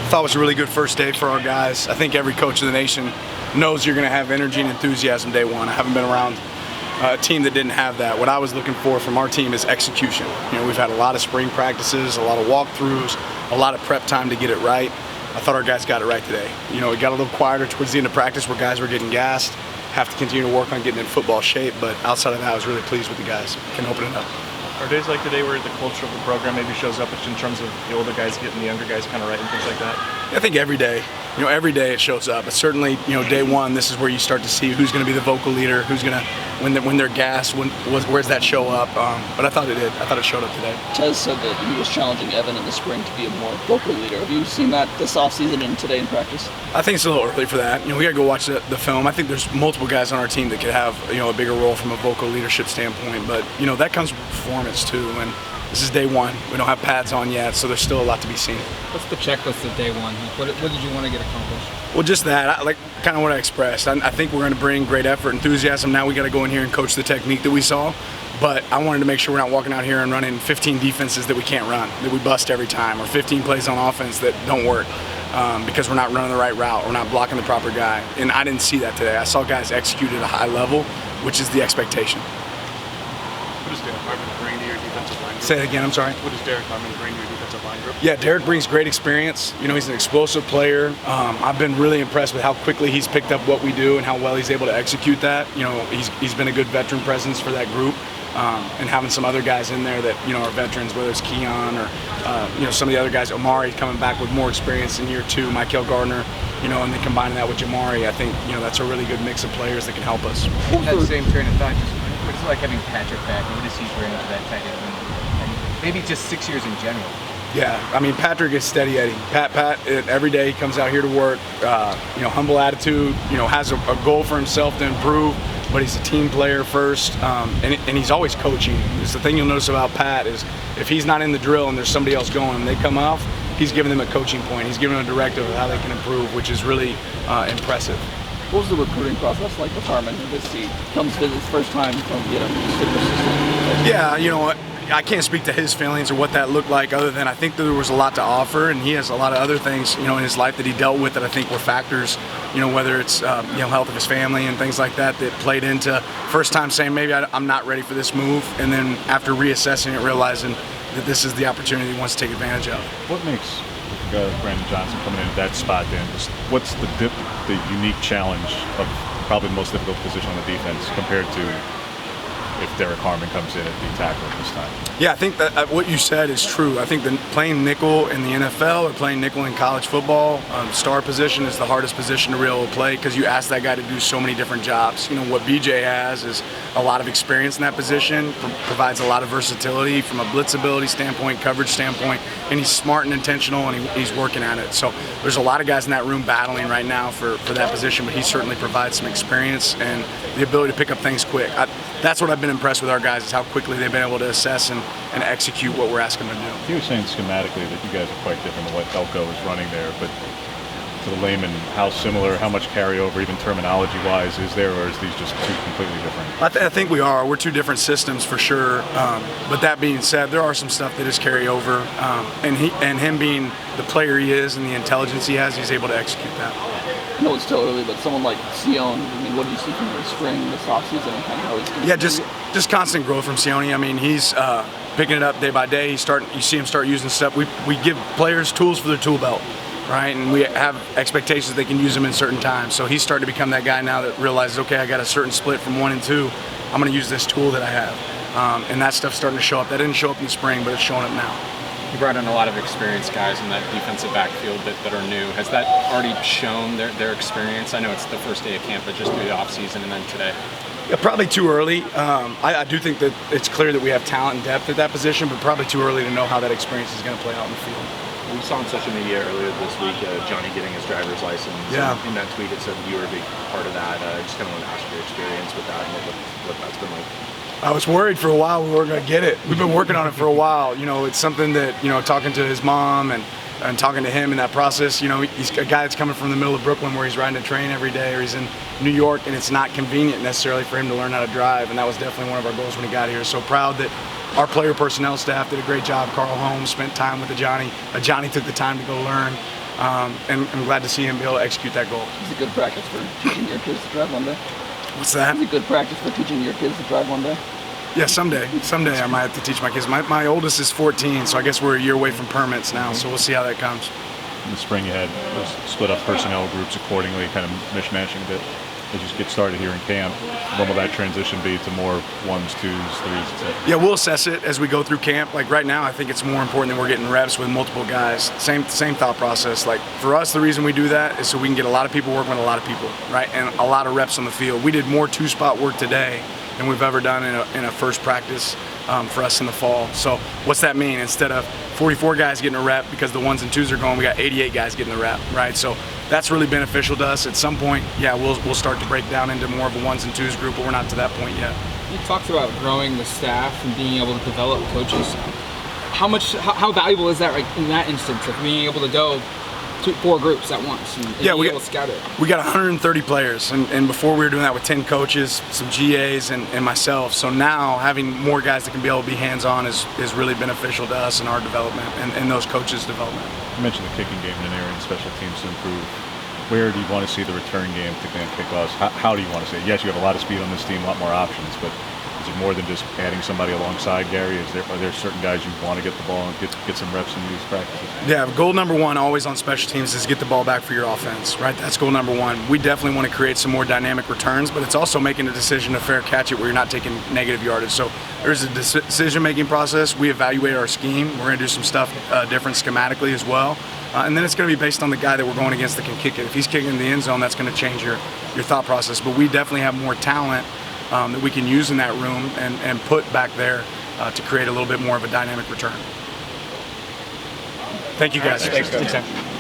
thought it was a really good first day for our guys. I think every coach in the nation knows you're going to have energy and enthusiasm day one. I haven't been around a team that didn't have that. What I was looking for from our team is execution. We've had a lot of spring practices, a lot of walkthroughs, a lot of prep time to get it right. I thought our guys got it right today. It got a little quieter towards the end of practice where guys were getting gassed. Have to continue to work on getting in football shape, but outside of that, I was really pleased with the guys. Can open it up. Are days like today where the culture of the program maybe shows up in terms of the older guys getting the younger guys kind of right and things like that? I think every day. Every day it shows up. But certainly, day one, this is where you start to see who's going to be the vocal leader, who's going to, when they're gassed, where's that show up? But I thought it did. I thought it showed up today. Ches said that he was challenging Evan in the spring to be a more vocal leader. Have you seen that this offseason and today in practice? I think it's a little early for that. We got to go watch the film. I think there's multiple guys on our team that could have, a bigger role from a vocal leadership standpoint. But, that comes with performance too. And this is day one. We don't have pads on yet, so there's still a lot to be seen. What's the checklist of day one? What did you want to get accomplished? Well, just that, kind of what I expressed. I think we're going to bring great effort, enthusiasm. Now we got to go in here and coach the technique that we saw. But I wanted to make sure we're not walking out here and running 15 defenses that we can't run, that we bust every time, or 15 plays on offense that don't work because we're not running the right route, we're not blocking the proper guy. And I didn't see that today. I saw guys execute at a high level, which is the expectation. What does Derek Harmon bring to your defensive line group? Say it again, I'm sorry. What does Derek Harmon bring to your defensive line group? Yeah, Derek brings great experience. He's an explosive player. I've been really impressed with how quickly he's picked up what we do and how well he's able to execute that. He's been a good veteran presence for that group. And having some other guys in there that are veterans, whether it's Keon or some of the other guys, Omari coming back with more experience in year two, Michael Gardner, and then combining that with Jamari, I think that's a really good mix of players that can help us. That same train of thought, what's it like having Patrick back? What does he bring to that tight end? And maybe just 6 years in general. Yeah, Patrick is steady Eddie. Pat, every day he comes out here to work. Humble attitude. Has a goal for himself to improve, but he's a team player first, and he's always coaching. It's the thing you'll notice about Pat is if he's not in the drill and there's somebody else going and they come off, he's giving them a coaching point. He's giving them a directive of how they can improve, which is really impressive. What was the recruiting process like with Harmon? He comes visit his first time from assistant. Yeah, I can't speak to his feelings or what that looked like other than I think there was a lot to offer, and he has a lot of other things, in his life that he dealt with that I think were factors, whether it's, health of his family and things like that played into first time saying maybe I'm not ready for this move, and then after reassessing it, realizing that this is the opportunity he wants to take advantage of. What makes Brandon Johnson coming in at that spot then? What's the unique challenge of probably the most difficult position on the defense compared to if Derek Harmon comes in at the tackle this time? Yeah, I think that what you said is true. I think that playing nickel in the NFL or playing nickel in college football, star position is the hardest position to really play because you ask that guy to do so many different jobs. What BJ has is a lot of experience in that position, provides a lot of versatility from a blitzability standpoint, coverage standpoint, and he's smart and intentional, and he's working at it. So there's a lot of guys in that room battling right now for that position, but he certainly provides some experience and the ability to pick up things quick. That's what I've been impressed with our guys is how quickly they've been able to assess and execute what we're asking them to do. He was saying schematically that you guys are quite different than what Elko is running there, but to the layman, how similar, how much carryover, even terminology-wise, is there, or is these just two completely different? I think we are. We're two different systems for sure. But that being said, there are some stuff that is carryover, and him being the player he is and the intelligence he has, he's able to execute that. I know it's still early, but someone like Sione, what do you see from the spring, this offseason, and kind of how he's going to just constant growth from Sione. He's picking it up day by day. You see him start using stuff. We give players tools for their tool belt, right? And we have expectations they can use them in certain times. So he's starting to become that guy now that realizes, okay, I got a certain split from 1 and 2. I'm going to use this tool that I have. And that stuff's starting to show up. That didn't show up in the spring, but it's showing up now. You brought in a lot of experienced guys in that defensive backfield that are new. Has that already shown their experience? I know it's the first day of camp, but just through the offseason and then today. Yeah, probably too early. I do think that it's clear that we have talent and depth at that position, but probably too early to know how that experience is going to play out in the field. We saw on social media earlier this week Johnny getting his driver's license. Yeah. In that tweet, it said you were a big part of that. Just kind of want to ask your experience with that and what that's been like. I was worried for a while we weren't going to get it. We've been working on it for a while. It's something that, talking to his mom and talking to him in that process, he's a guy that's coming from the middle of Brooklyn where he's riding a train every day, or he's in New York, and it's not convenient necessarily for him to learn how to drive, and that was definitely one of our goals when he got here. So proud that our player personnel staff did a great job. Carl Holmes spent time with Johnny. Johnny took the time to go learn. and I'm glad to see him be able to execute that goal. It's a good practice for teaching your kids to drive one day. What's that? It's a good practice for teaching your kids to drive one day. Yeah, someday I might have to teach my kids. My oldest is 14, so I guess we're a year away from permits now, so we'll see how that comes. In the spring, you had split up personnel groups accordingly, kind of mishmashing a bit. As you get started here in camp, when will that transition be to more ones, twos, threes, etc.? Yeah, we'll assess it as we go through camp. Like right now, I think it's more important that we're getting reps with multiple guys. Same thought process. Like for us, the reason we do that is so we can get a lot of people working with a lot of people, right? And a lot of reps on the field. We did more two-spot work today than we've ever done in a first practice for us in the fall. So what's that mean? Instead of 44 guys getting a rep because the ones and twos are going, we got 88 guys getting a rep, right? So that's really beneficial to us. At some point, yeah, we'll start to break down into more of a ones and twos group, but we're not to that point yet. You talked about growing the staff and being able to develop coaches. How valuable is that, like, in that instance of being able to go to 4 groups at once and yeah, be able to scout it? We got 130 players, and before we were doing that with 10 coaches, some GAs, and myself. So now having more guys that can be able to be hands-on is really beneficial to us in our development and those coaches' development. You mentioned the kicking game in an area and special teams to improve. Where do you want to see the return game, particularly on kickoffs? How do you want to see it? Yes, you have a lot of speed on this team, a lot more options, but is it more than just adding somebody alongside Gary? Are there certain guys you want to get the ball and get some reps in these practices? Yeah, goal number 1 always on special teams is get the ball back for your offense, right? That's goal number 1. We definitely want to create some more dynamic returns, but it's also making a decision to fair catch it where you're not taking negative yardage. So there's a decision-making process. We evaluate our scheme. We're going to do some stuff different schematically as well. And then it's going to be based on the guy that we're going against that can kick it. If he's kicking in the end zone, that's going to change your thought process. But we definitely have more talent that we can use in that room and put back there to create a little bit more of a dynamic return. Thank you guys. Thanks.